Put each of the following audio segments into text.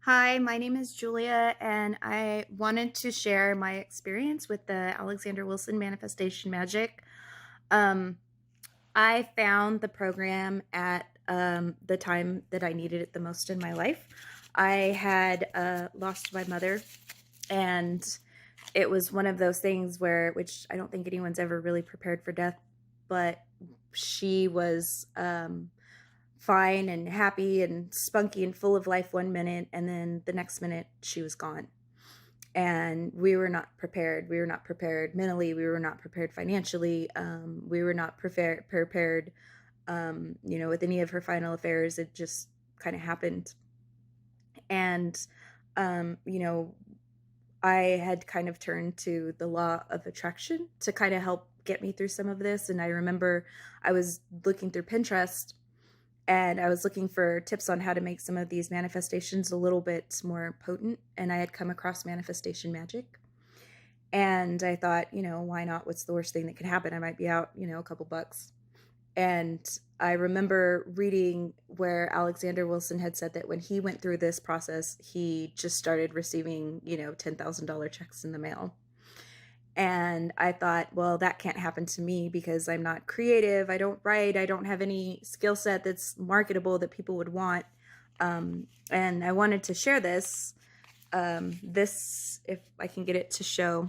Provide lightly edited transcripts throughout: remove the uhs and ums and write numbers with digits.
Hi, my name is Julia, and I wanted to share my experience with the Alexander Wilson Manifestation Magic. Um, I found the program at the time that I needed it the most in my life. I had lost my mother, and it was one of those things which I don't think anyone's ever really prepared for death, but she was fine and happy and spunky and full of life one minute, and then the next minute she was gone. And we were not prepared. We were not prepared mentally. We were not prepared financially. We were not prepared, with any of her final affairs. It just kind of happened. And, um, you know, I had kind of turned to the law of attraction to kind of help get me through some of this. And I remember I was looking through Pinterest, and I was looking for tips on how to make some of these manifestations a little bit more potent. And I had come across manifestation magic. And I thought, why not? What's the worst thing that could happen? I might be out, a couple bucks. And I remember reading where Alexander Wilson had said that when he went through this process, he just started receiving, $10,000 checks in the mail. And I thought, well, that can't happen to me because I'm not creative. I don't write. I don't have any skill set that's marketable that people would want. And I wanted to share this. If I can get it to show,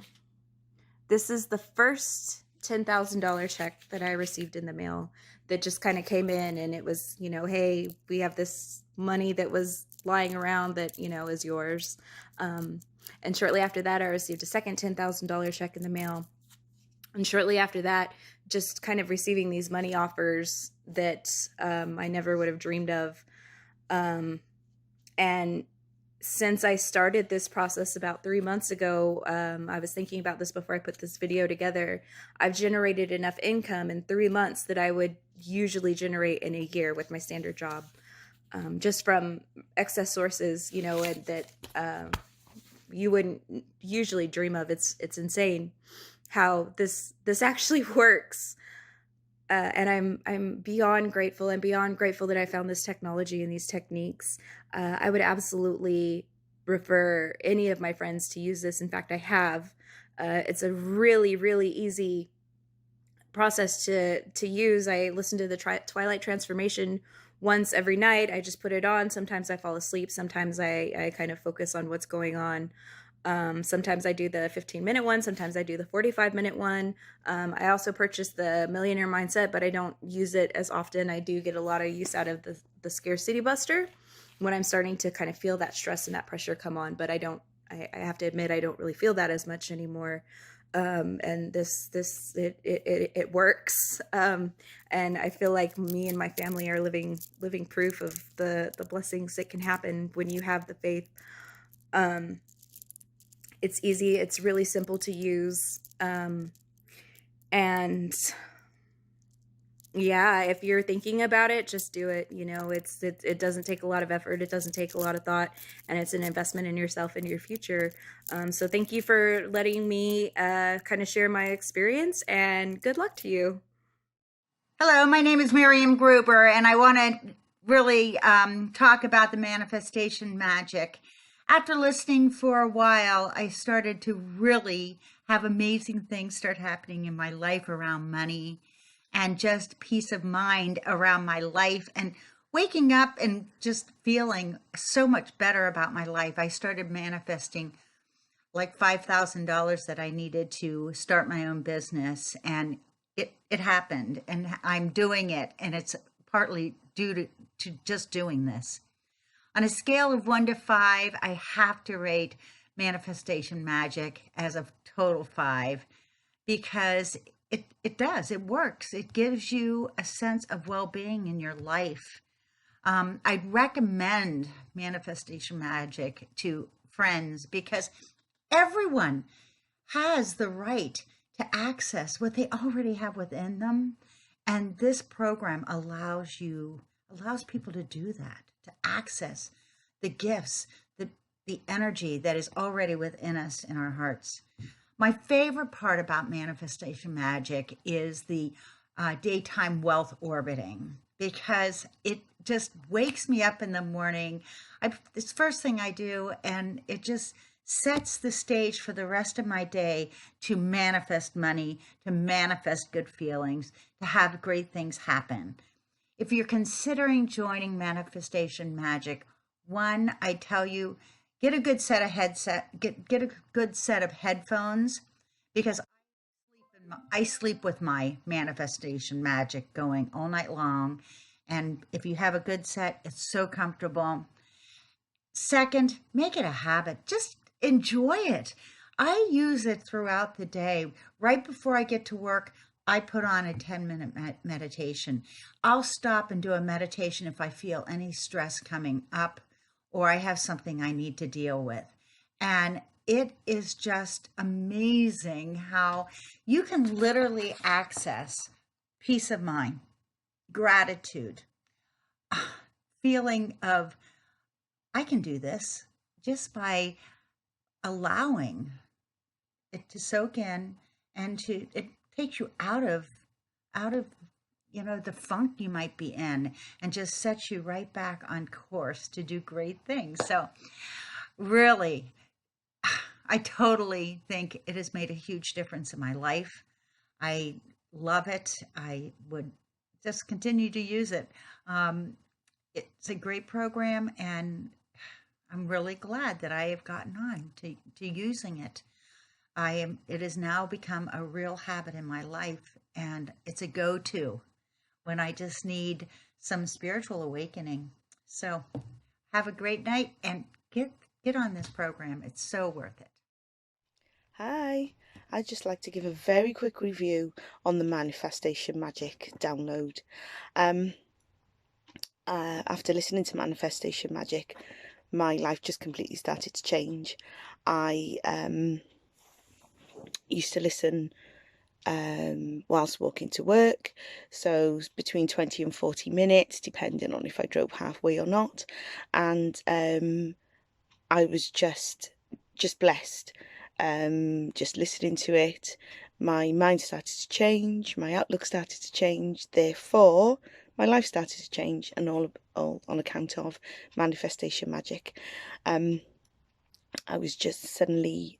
this is the first $10,000 check that I received in the mail that just kind of came in, and it was, hey, we have this money that was lying around that, is yours. And shortly after that, I received a second $10,000 check in the mail. And shortly after that, just kind of receiving these money offers that I never would have dreamed of. And since I started this process about 3 months ago, I was thinking about this before I put this video together. I've generated enough income in 3 months that I would usually generate in a year with my standard job, just from excess sources, and that you wouldn't usually dream of. It's insane how this actually works. And I'm beyond grateful. I'm beyond grateful that I found this technology and these techniques. I would absolutely refer any of my friends to use this. In fact, I have. It's a really, really easy process to use. I listen to the Twilight Transformation once every night. I just put it on. Sometimes I fall asleep. Sometimes I kind of focus on what's going on. Sometimes I do the 15-minute one. Sometimes I do the 45-minute one. I also purchased the Millionaire Mindset, but I don't use it as often. I do get a lot of use out of the Scarcity Buster when I'm starting to kind of feel that stress and that pressure come on, but I have to admit, I don't really feel that as much anymore. And it works. And I feel like me and my family are living proof of the blessings that can happen when you have the faith. It's easy. It's really simple to use. And yeah, if you're thinking about it, just do it. It doesn't take a lot of effort. It doesn't take a lot of thought, and it's an investment in yourself and your future. So thank you for letting me kind of share my experience, and good luck to you. Hello, my name is Miriam Gruber, and I want to really talk about the manifestation magic. After listening for a while, I started to really have amazing things start happening in my life around money and just peace of mind around my life and waking up and just feeling so much better about my life. I started manifesting like $5,000 that I needed to start my own business, and it happened, and I'm doing it, and it's partly due to just doing this. On a scale of 1 to 5, I have to rate manifestation magic as a total 5 because it works. It gives you a sense of well-being in your life. I'd recommend manifestation magic to friends because everyone has the right to access what they already have within them. And this program allows people to do that, to access the gifts, the energy that is already within us in our hearts. My favorite part about manifestation magic is the daytime wealth orbiting, because it just wakes me up in the morning. It's the first thing I do, and it just sets the stage for the rest of my day to manifest money, to manifest good feelings, to have great things happen. If you're considering joining Manifestation Magic, one, I tell you, get a good set of get a good set of headphones, because I sleep with my Manifestation Magic going all night long. And if you have a good set, it's so comfortable. Second, make it a habit. Just enjoy it. I use it throughout the day. Right before I get to work, I put on a 10-minute meditation. I'll stop and do a meditation if I feel any stress coming up or I have something I need to deal with. And it is just amazing how you can literally access peace of mind, gratitude, feeling of I can do this, just by allowing it to soak in, and to it takes you out of the funk you might be in, and just sets you right back on course to do great things. So really, I totally think it has made a huge difference in my life. I love it. I would just continue to use it. It's a great program, and I'm really glad that I have gotten on to using it. It has now become a real habit in my life, and it's a go-to when I just need some spiritual awakening. So have a great night, and get on this program. It's so worth it. Hi, I'd just like to give a very quick review on the Manifestation Magic download. Um, After listening to Manifestation Magic, my life just completely started to change. I used to listen whilst walking to work, so between 20 and 40 minutes, depending on if I drove halfway or not. And I was just blessed. Just listening to it, my mind started to change, my outlook started to change, therefore my life started to change, and all on account of Manifestation Magic. I was just suddenly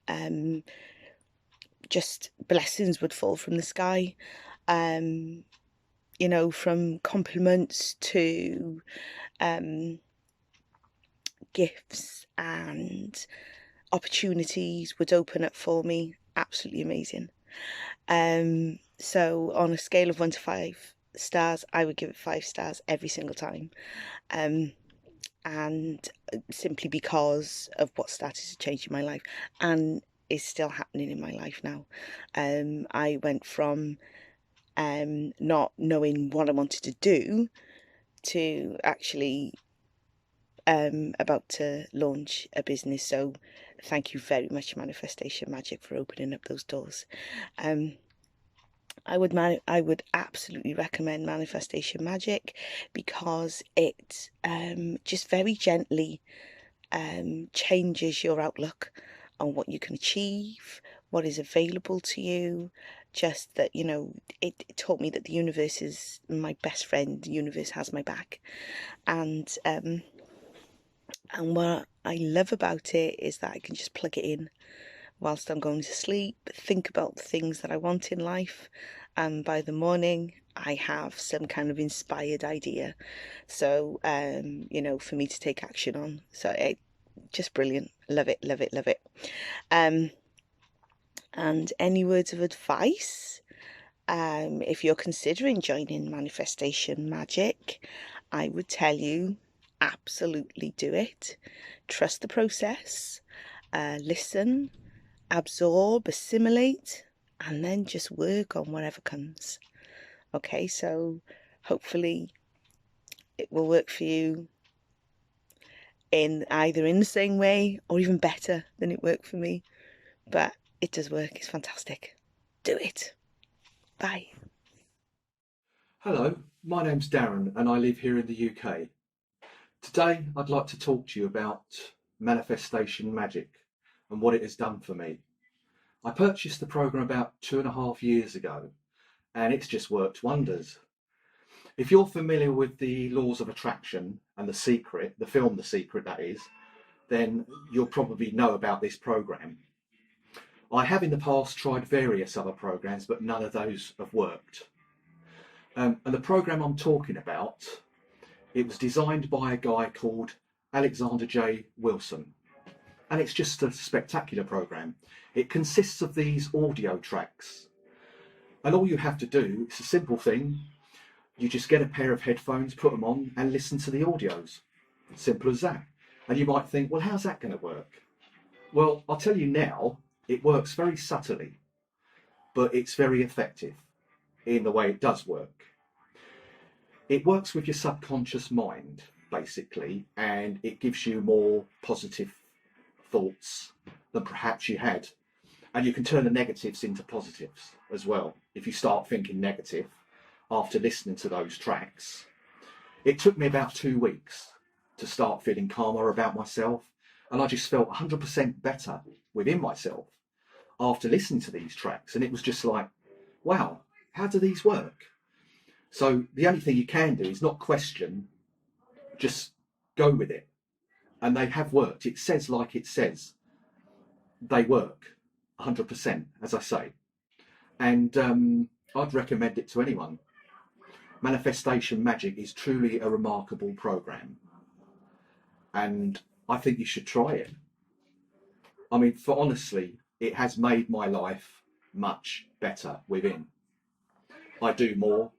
just blessings would fall from the sky, from compliments to gifts, and opportunities would open up for me. Absolutely amazing. So on a scale of 1 to 5 stars, I would give it 5 stars every single time. And simply because of what started to change in my life, and is still happening in my life now. I went from not knowing what I wanted to do to actually about to launch a business. So thank you very much, Manifestation Magic, for opening up those doors. I would absolutely recommend Manifestation Magic, because it just very gently changes your outlook on what you can achieve, what is available to you. Just that, it taught me that the universe is my best friend. The universe has my back. And what I love about it is that I can just plug it in whilst I'm going to sleep, think about the things that I want in life, and by the morning I have some kind of inspired idea, so for me to take action on. So it just brilliant. Love it, love it, love it. And any words of advice? If you're considering joining Manifestation Magic, I would tell you, absolutely do it. Trust the process, listen, absorb, assimilate, and then just work on whatever comes. Okay, so hopefully it will work for you in the same way or even better than it worked for me. But it does work. It's fantastic. Do it. Bye. Hello, my name's Darren and I live here in the UK. Today I'd like to talk to you about Manifestation Magic and what it has done for me. I purchased the program about 2.5 years ago and it's just worked wonders. If you're familiar with the laws of attraction and The Secret, the film The Secret that is, then you'll probably know about this program. I have in the past tried various other programs, but none of those have worked. And the program I'm talking about, it was designed by a guy called Alexander J. Wilson. And it's just a spectacular program. It consists of these audio tracks. And all you have to do, it's a simple thing. You just get a pair of headphones, put them on, and listen to the audios. Simple as that. And you might think, well, how's that going to work? Well, I'll tell you now, it works very subtly, but it's very effective in the way it does work. It works with your subconscious mind, basically, and it gives you more positive thoughts than perhaps you had. And you can turn the negatives into positives as well. If you start thinking negative after listening to those tracks. It took me about 2 weeks to start feeling calmer about myself. And I just felt 100% better within myself after listening to these tracks. And it was just like, wow, how do these work? So the only thing you can do is not question, just go with it. And they have worked. It says like it says. They work 100%, as I say. And I'd recommend it to anyone. Manifestation Magic is truly a remarkable program. And I think you should try it. I mean, for honestly, it has made my life much better within. I do more.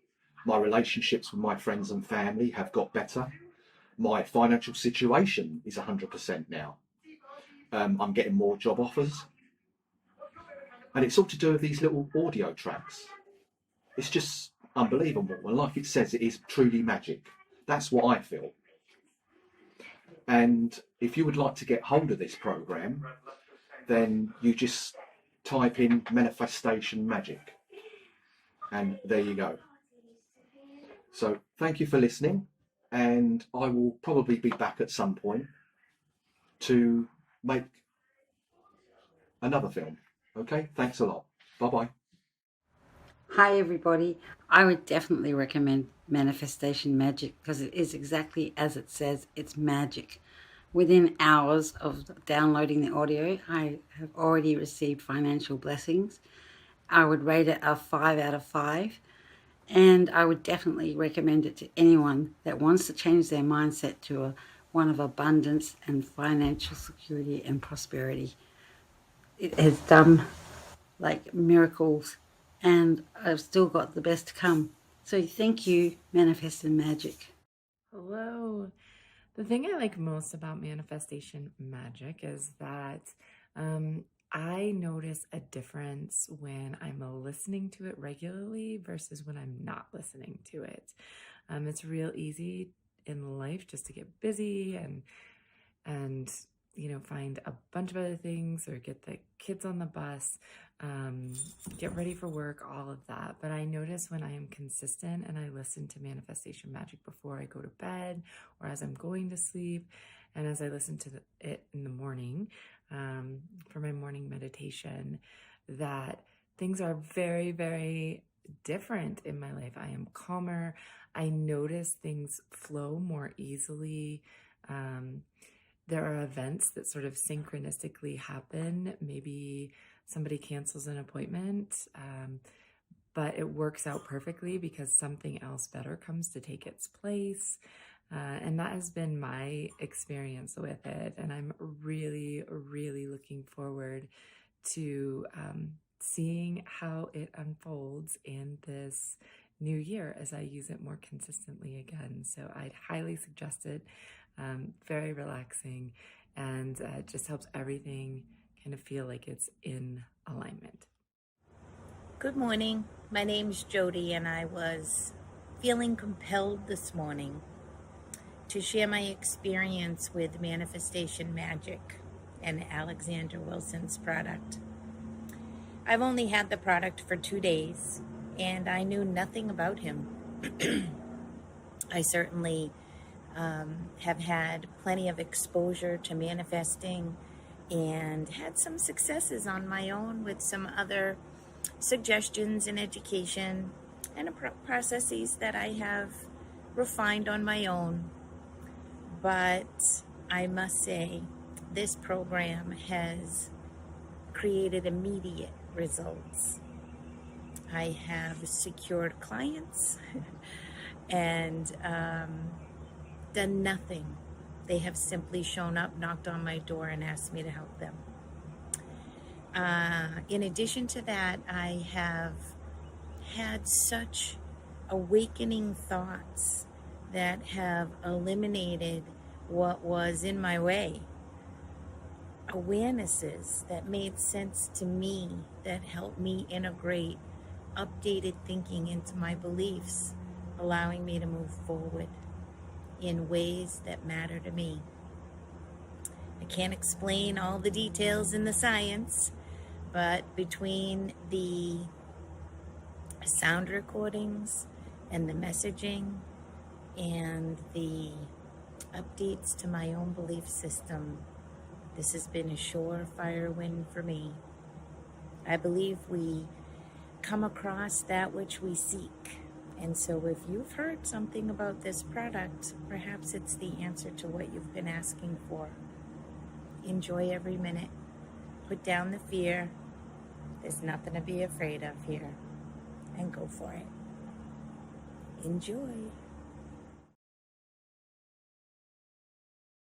My relationships with my friends and family have got better. My financial situation is 100% now. I'm getting more job offers. And it's all to do with these little audio tracks. It's just unbelievable. And like it says, it is truly magic. That's what I feel. And if you would like to get hold of this program, then you just type in Manifestation Magic. And there you go. So thank you for listening. And I will probably be back at some point to make another film. Okay, thanks a lot. Bye-bye. Hi everybody. I would definitely recommend Manifestation Magic because it is exactly as it says, it's magic. Within hours of downloading the audio, I have already received financial blessings. I would rate it a 5 out of 5, and I would definitely recommend it to anyone that wants to change their mindset to one of abundance and financial security and prosperity. It has done like miracles, and I've still got the best to come. So thank you, Manifest and Magic. Hello. The thing I like most about Manifestation Magic is that I notice a difference when I'm listening to it regularly versus when I'm not listening to it. It's real easy in life just to get busy and find a bunch of other things or get the kids on the bus, get ready for work, all of that. But I notice when I am consistent and I listen to Manifestation Magic before I go to bed or as I'm going to sleep, and as I listen to it in the morning for my morning meditation, that things are very, very different in my life. I am calmer. I notice things flow more easily. There are events that sort of synchronistically happen. Maybe somebody cancels an appointment, but it works out perfectly because something else better comes to take its place. And that has been my experience with it. And I'm really, really looking forward to seeing how it unfolds in this new year as I use it more consistently again. So I'd highly suggest it. Very relaxing, and it just helps everything kind of feel like it's in alignment. Good morning. My name's Jody, and I was feeling compelled this morning to share my experience with Manifestation Magic and Alexander Wilson's product. I've only had the product for 2 days, and I knew nothing about him. I certainly have had plenty of exposure to manifesting and had some successes on my own with some other suggestions and education. and processes that I have refined on my own. But I must say, this program has created immediate results. I have secured clients and done nothing. They have simply shown up, knocked on my door, and asked me to help them. In addition to that, I have had such awakening thoughts that have eliminated what was in my way. Awarenesses that made sense to me, that helped me integrate updated thinking into my beliefs, allowing me to move forward in ways that matter to me. I can't explain all the details in the science, but between the sound recordings and the messaging and the updates to my own belief system, this has been a surefire win for me. I believe we come across that which we seek. And so if you've heard something about this product, perhaps it's the answer to what you've been asking for. Enjoy every minute. Put down the fear. There's nothing to be afraid of here. And go for it. Enjoy.